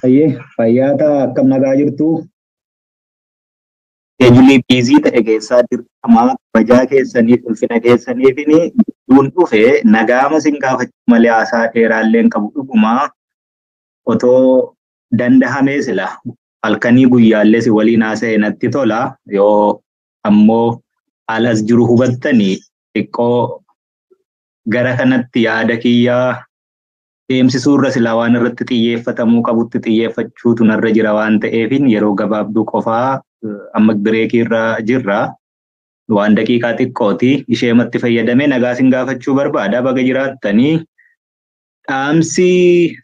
Ayyee fayyaata akkam nagaa jirtu? Geejjibni biizii ta'e keessaa dirqama kabajaa keessaniif ulfina keessaniifini gidduun dhufe nagaama sin gaafachuu malee haasaa dheeraallee hin qabu dhuguma otoo dandahamee sila halkanii guyyaallee si waliin haasa'e natti tola yoo ammoo alas jiru hubattanii xiqqoo gara kanatti yaada kiyyaa deemsisuu irra silaa waan irratti xiyyeeffatamuu qabutti xiyyeeffachuutu narra jira waan ta'eefin yeroo gabaabduu qofaa amma bireekii irra jirra. Waan daqiiqaa xiqqooti isheematti fayyadamee nagaa sin gaafachuu barbaada baga jiraattanii dhaamsi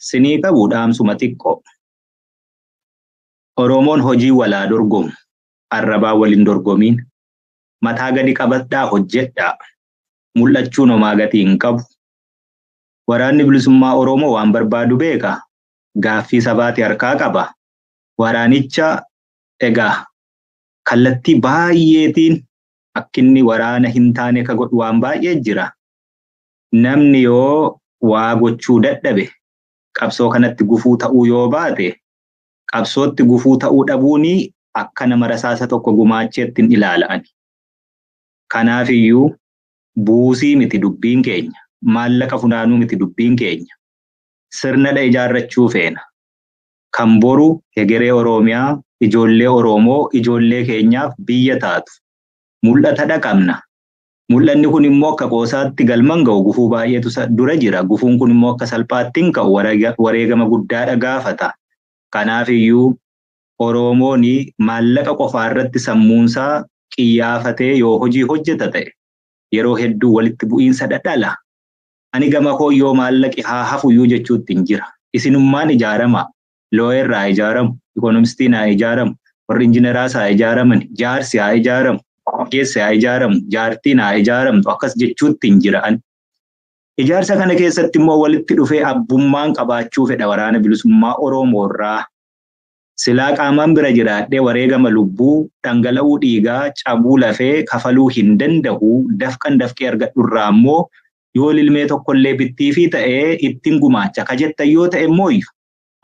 sinii qabu dhaamsuma xiqqoo. Oromoon hojii walaa dorgomu arrabaa waliin dorgomiin mataa gadi qabadhaa hojjedhaa mul'achuun homaa gatii hin qabu. Waraanni bilisummaa Oromoo waan barbaadu beeka. Gaaffii sabaati harkaa qaba. Waraanicha egaa kallattii baay'eetiin akkinni waraana hin taane ka godhu waan baay'ee jira. Namni yoo waa gochuu dadhabe qabsoo kanatti gufuu ta'uu yoo baate qabsootti gufuu ta'uu dhabuuni akka nama rasaasa tokko gumaacheetti hin ilaala'ani. Kanaafiyyuu buusii miti dubbiin keenya. Maallaqa funaanuu miti dubbiin keenya. Sirnadha ijaarrachuu feena. Kan boru hegeree Oromiyaa, ijoollee Oromoo, ijoollee keenyaaf biyya taatu. Mul'ata qabna. Mul'anni kun immoo akka qoosaatti galman ga'u gufuu baay'eetu dura jira. Gufuun kun immoo akka salphaatti hin ka'u wareegama guddaadha gaafata. Kanaafiyyuu Oromoon maallaqa qofaa irratti sammuunsaa qiyyaafatee yoo hojii hojjeta ta'e yeroo hedduu walitti bu'iinsa dhala. Ani gama koo yoo maallaqi haa hafuyyuu jechuutti hin jira. Isinummaan ijaarama. Looyerraa haa ijaaramu. Ikoonomistiin haa ijaaramu. Warri injineraas haa ijaaraman. Jaarsi haa ijaaramu. Ogeessi haa ijaaramu. Jaartiin haa ijaaramtu. Akkas jechuutti hin jiraan. Ijaarsa kana keessatti immoo walitti dhufee abbummaan qabaachuu fedha waraana bilisummaa Oromoo irraa. Silaa qaamaan bira jiraadhee wareegama lubbuu dhangala'uu dhiigaa cabuu lafee kafaluu hin danda'u. Dafqee argadhurraa immoo yoo ilmee tokkollee bittiifii ta'ee ittiin gumaacha ka jettan yoo ta'e immoo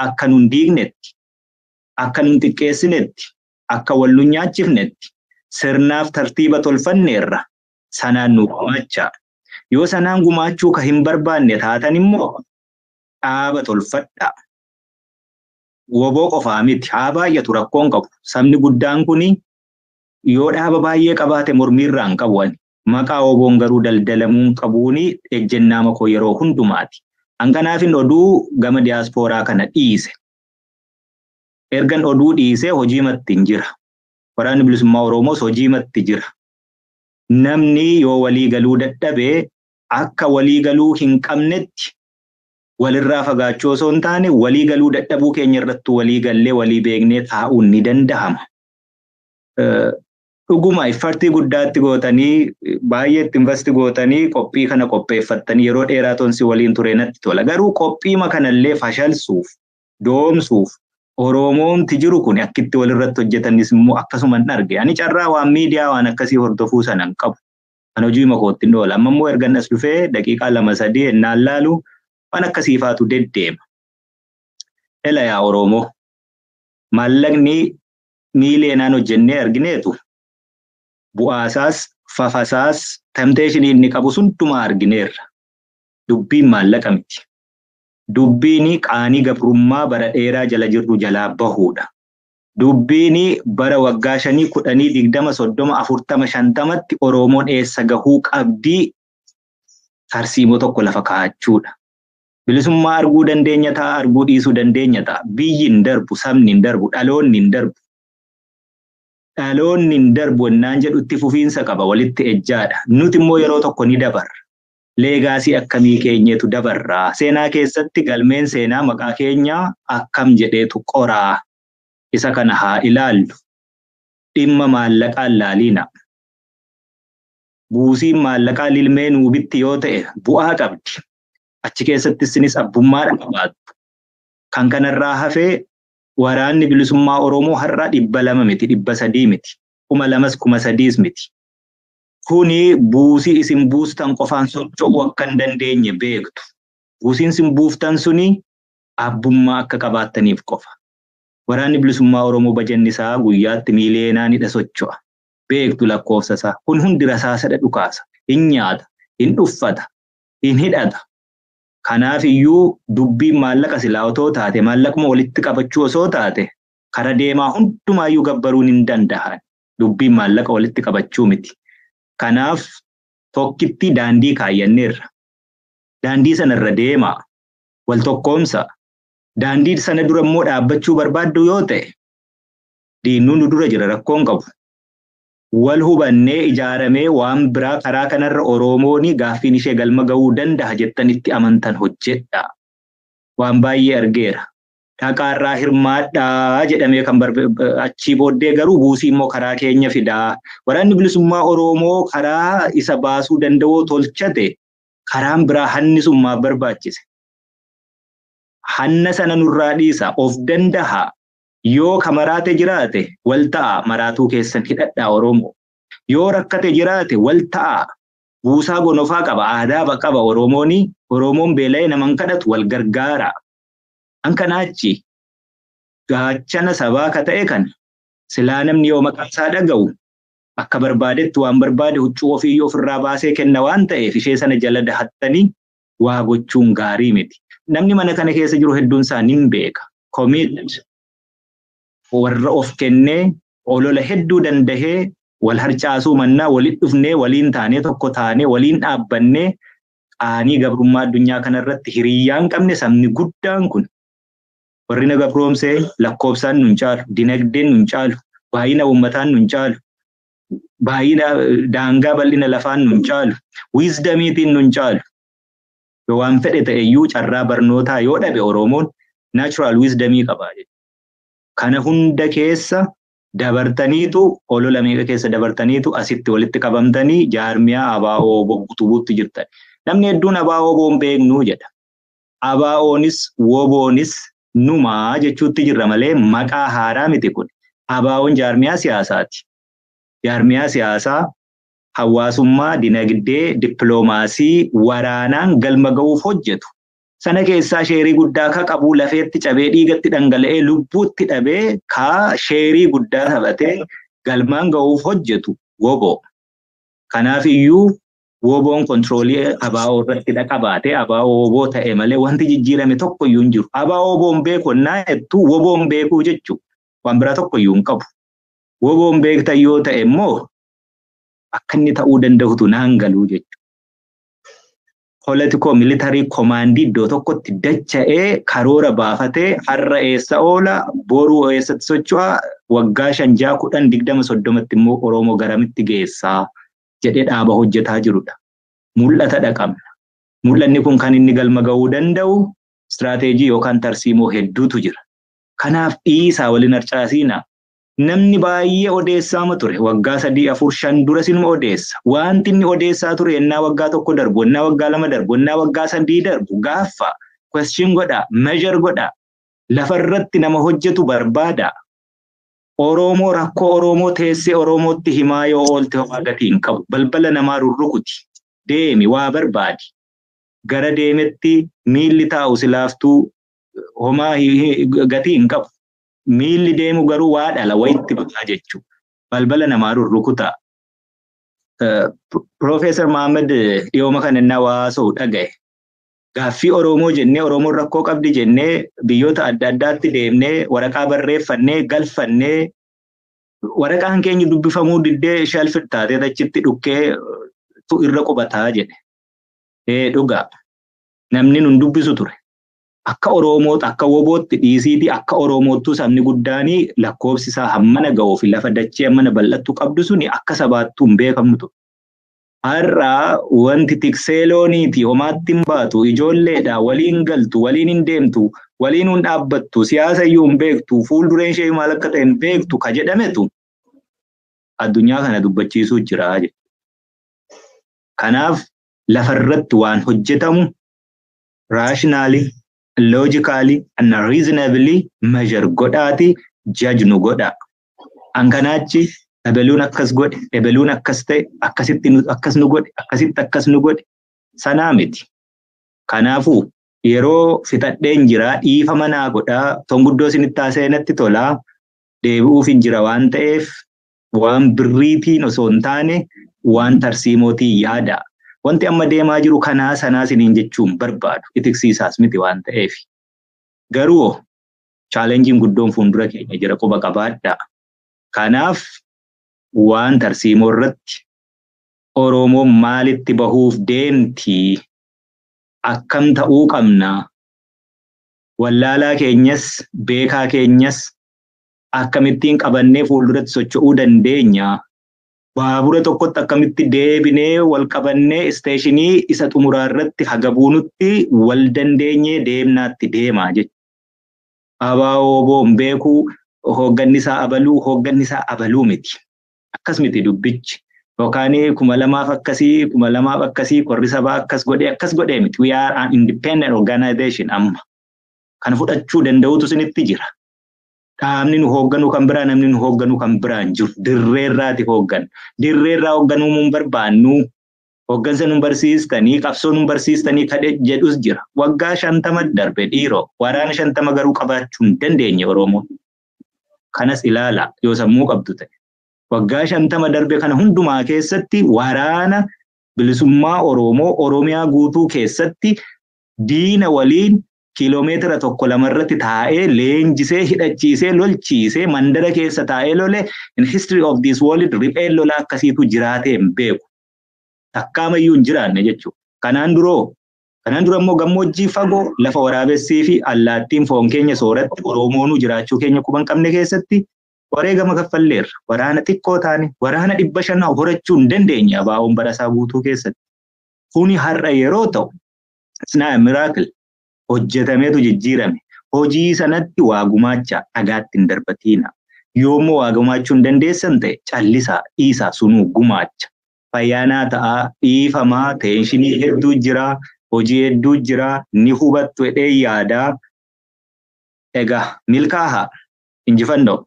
akka nun diignetti, akka nun xiqqeessinetti, akka wal nun nyaachifnetti sirnaaf tartiiba tolfanneerra sanaan nu gumaacha. Yoo sanaan gumaachuu ka hin barbaanne taatan immoo dhaaba tolfadha. Woboo qofaa miti haa baay'atu rakkoon qabu. Sabni guddaan kuni yoo dhaaba baay'ee qabaate mormiirraa hin qabu. Maqaa woboon garuu daldalamuu qabuuni ejjennaa makoo yeroo hundumaati. Hanganaafin oduu gama diyaaspooraa kana dhiise. Ergan oduu dhiise hojiimatti hin jira. Waraanni bilisummaa Oromoos hojiimatti jira. Namni yoo walii galuu dadhabee akka walii galuu hin qabnetti walirraa fagaachuu osoo hin taane walii galuu dadhabuu keenya irratti walii gallee walii beeknee taa'uun ni danda'ama. Dhuguma iffartii guddaatti gootanii baay'eetti investi gootanii qophii kana qopheeffattanii yeroo dheeraa tonsi waliin ture natti tola. Garuu qophiima kanallee fashalsuuf, doomsuuf Oromoomti jiru kun akkitti walirratti hojjetanis immoo akkasuma hin arge. Ani carraa waan miidiyaa waan akkasii hordofuu sana hin qabu. Kan hojii makootti hin oola. Amma immoo ergan as dhufee daqiiqaa 2-3 ennaan laalu waan akkasiifaatu deddeema. Ela yaa Oromoo maallaqni miileenaan hojjennee argineetu. Bu'aasaas, fafasaas, tempteeshinii inni qabu hundumaa argineerra. Dubbiin maallaqa miti. Dubbiin qaanii gabrummaa bara dheeraa jala jirru jalaa bahuudha. Dubbiin bara waggaa 5, 10, 20, 30, 40, 50tti Oromoon eessa gahuu qabdii tarsiimoo tokko lafa kaa'achuudha. Bilisummaa arguu dandeenya ta'a, arguu dhiisuu dandeenya ta'a. Biyyi hin darbu, sabni hin darbu, dhaloonni hin darbu. Dhaloonni hin darbu ennaan jedhutti fufiinsa qaba walitti ejjaadha. Nuti immoo yeroo tokko ni dabarra. Leegaasii akkamii keenyeetu dabarraa. Seenaa keessatti galmeen seenaa maqaa keenyaa akkam jedheetu qoraa. Isa kana haa ilaallu. Dhimma maallaqaan laaliina. Buusiin maallaqaa lilmee nuubitti yoo ta'e bu'aa qabdi. Achi keessatti isinis abbummaadha qabaattu. Kan kanarraa hafee waraanni bilisummaa Oromoo har'a 200 miti 300 miti 2,000 3,000 miti. Kuni buusii isin buustan qofaan socho'uu akka hin dandeenye beektu. Buusiin isin buuftan suni abbummaa akka qabaattaniif qofa. Waraanni bilisummaa Oromoo bajanni isaa guyyaatti miiliyeenaanidha socho'a. Beektu lakkoofsa isaa. Kun hundi rasaasadha dhukaasa. Hin nyaata, hin uffata, hin hidhata. Kanaaf iyyuu dubbiin maallaqa silaa otoo taate, maallaquma walitti qabachuu osoo taate, kara deemaa hundumaayyuu gabbaruun hin danda'an. Dubbiin maallaqa walitti qabachuu miti. Kanaaf tokkitti daandii kaayyanneerra. Daandii sanarra deemaa. Wal tokkoomsa. Daandii sana dura immoo dhaabbachuu barbaaddu yoo ta'e, diinnuun nu dura jira rakkoon qabu. Wal hubannee ijaaramee waan biraa karaa kanarra Oromooni gaaffiin ishee galma ga'uu danda'a jettanitti amantan hojjedha. Waan baay'ee argeera. Dhaqaarraa hirmaadhaa jedhamee kan achii booddee garuu buusii immoo karaa keenya fidaa. Waraanni bilisummaa Oromoo karaa isa baasuu danda'u tolchate karaan biraa hannisummaa barbaachise. Hanna sana nurraa dhiisa of danda'a. Yoo ka maraate jiraate wal ta'a maraatuu keessan hidhadhaa Oromoo. Yoo rakkate jiraate wal ta'a buusaa gonofaa qaba aadaa qaba Oromooni. Oromoon beela'ee naman kadhatu wal gargaara. Ankanaachi gaachana sabaa ka ta'e kan silaa namni yoo maqaa isaa dhaga'u akka barbaadetti waan barbaade huccuu ofii ofirraa baasee kenna waan ta'eef ishee sana jala dahattanii waa gochuun gaarii miti. Namni mana kana keessa jiru hedduun isaa nin beeka. Commit warra of kennee olola hedduu dandahee wal harcaasuu mannaa waliin dhufnee waliin taanee tokko taanee waliin dhaabbannee qaanii gabrummaa addunyaa kanarratti hiriyyaan qabne sabni guddaan kun warri na gabroomsee lakkoofsaan nun caalu, dinagdeen nun caalu, baay'ina uummataan nun caalu, baay'ina daangaa bal'ina lafaan nun caalu, wiizdamiitiin nun caalu. Yoo waan fedhe ta'eyyuu carraa barnootaa yoo dhabe Oromoon natural wisdomii qabaa jechuudha. Kana hunda keessa dabartaniitu olola meeqa keessa dabartaniitu asitti walitti qabamtanii jaarmiyaa ABO butubuutti jirtan. Namni hedduun ABO boon beeknuu jedha. ABO'nis WBO'nis numaa jechuutti jirra malee maqaa haaraa miti kun. ABO'n jaarmiyaa siyaasaati. Jaarmiyaa siyaasaa hawaasummaa, dinagdee, dippiloomaasii, waraanaan galma ga'uuf hojjetu. Sana keessaa sheerii guddaa ka qabu lafeetti cabee dhiigatti dhangala'ee lubbuutti dhabee ka sheerii guddaa taphatee galmaan ga'uuf hojjetu WBO. Kanaaf iyyuu WBO'n kontroolii ABO irratti qabaatee ABO WBO ta'e malee wanti jijjiirame tokko iyyuu hin jiru. ABO WBO'n beekonnaa jettu WBO'n beekuu jechuun waan biraa tokko iyyuu hin qabu. WBO'n beektan yoo ta'e immoo akka inni ta'uu danda'utu naan galuu jechuudha. Politiko militarii komaandii iddoo tokkotti dacha'ee karoora baafatee har'a eessa oola boruu eessatti socho'a waggaa 5, 10, 20, 30tti immoo Oromoo garamitti geessaa jedhee dhaaba hojjetaa jirudha. Mul'ata dhaqabna. Mul'anni kun kan inni galma ga'uu danda'u istiraateejii yookaan tarsiimoo hedduutu jira. Kanaaf dhiisaa waliin harcaasiina. Namni baay'ee odeessaama ture waggaa 3, 4, 5 dura sinuma odeessa. Wanti inni odeessaa ture ennaa waggaa 1 darbu, ennaa waggaa 2 darbu, ennaa waggaa 3 darbu gaafa question godha, measure godha. Lafarratti nama hojjetu barbaada. Oromoo rakkoo Oromoo teessee Oromootti himaa yoo oolte homaa gatii hin qabu. Balbala namaa rurrukuti. Deemi waa barbaadi. Gara deemetti miilli taa'u silaaftuu homaa gatii hin qabu. Miilli deemu garuu waa dhala wayitti baqa jechuudha. Balbala namaa rurrukuta. Profeesar Mahammad dhiyooma kana innaa waasoo dhagaye. Gaaffii Oromoo jennee Oromoon rakkoo qabdi jennee biyyoota adda addaatti deemnee waraqaa barreeffannee galfannee waraqaan keenya dubbifamuu diddee shelfit taatee achitti dhukkee irra qubataa jedhe. Dhugaa namni nun dubbisu ture. Akka Oromoota akka WBO'tti dhiisiitii akka Oromoottuu sabni guddaanii lakkoofsi isaa hammana ga'uuf lafa dachee hammana bal'attu qabdu suni akka sabaattuu hin beekamtu. Har'a wanti tiksee looniiti homaatti hin baatu ijoolleedha waliin galtu waliin hin deemtu waliin hin dhaabbattu siyaasa iyyuu hin beektu fuuldureen ishee maal akka ta'e hin beektu ka jedhametu addunyaa kana dubbachiisuu jira jedha. Kanaaf lafarratti waan hojjetamu rationally, logically and reasonably measure godhaati judge nu godha. Ankanaachi ebeluun akkas godhe, ebeluun akkas ta'e, akkasitti akkas nu godhe, akkasitti akkas nu godhe sanaa miti. Kanaafuu yeroo fixadheen jira dhiifama naa godhaa tonguddoo isinitti taasee natti tolaa deebi'uuf hin jira waan ta'eef waan birriitiin osoo hin taane waan tarsiimootiin yaada. Wanti amma deemaa jiru kanaa sanaa isiniin jechuun barbaadu itiksiisaas miti waan ta'eef. Garuu chaalenjiin guddoon fuuldura keenya jira quba qabaadhaa. Kanaaf waan tarsiimoo irratti Oromoon maalitti bahuuf deemti akkam ta'uu qabna wallaalaa keenyas beekaa keenyas akkamittiin qabannee fuulduratti socho'uu dandeenya baabura tokkotti akkamitti deebinee wal qabannee isteeshinii isa xumuraa irratti haga buunutti wal dandeenyee deemnaatti deemaa jechuudha. Abaaboon beekuu hoogganni isaa abaluu miti. Akkas miti dubbichi. Yookaan 2000 akkasii korri sabaa akkas godhee miti. We are an independent organization amma. Kan fudhachuu danda'utu isinitti jira. Dhaabni nu hoogganu kan biraa namni nu hoogganu kan biraan jiru. Dirreerraati hooggan. Dirreerraa hoogganuu mun barbaannu. Hooggansa nu barsiistanii qabsoo nu barsiistanii kadhe jedhus jira. Waggaa 50 darbe dhiiroo. Waraana 50 garuu qabaachuu hin dandeenye Oromoon. Kanas ilaala yoo sammuu qabdu ta'e. Waggaa 50 darbe kana hundumaa keessatti waraana bilisummaa Oromoo Oromiyaa guutuu keessatti diina waliin kiiloomeetira 1-2 irratti taa'ee leenjisee hidhachiisee lolchiisee mandara keessa taa'ee lole in history of this world riphee lola akkasiitu jiraatee hin beeku. Takkaamayyuu hin jiraanne jechuudha. Kanaan dura immoo gammoojjii fagoo lafa waraabessii fi allaattiin foon keenya sooratti Oromoonuu jiraachuu keenya quban qabne keessatti wareegama kaffalleerra. Waraana xiqqoo taane waraana 500 horachuu hin dandeenye abaaboon barasaa guutuu keessatti. Kuni har'a yeroo ta'u it's not a miracle. Hojjetameetu jijjiirame. Hojii sanatti waa gumaacha dhagaatti hin darbatiina. Yoommoo waa gumaachuu hin dandeessan ta'e callisaa dhiisaa sunuu gumaacha. Fayyaanaa ta'aa dhiifamaa teenshinii hedduu jira. Hojii hedduu jira. Ni hubattu jedhee yaadaa. Egaa milkaa'aa injifannoo.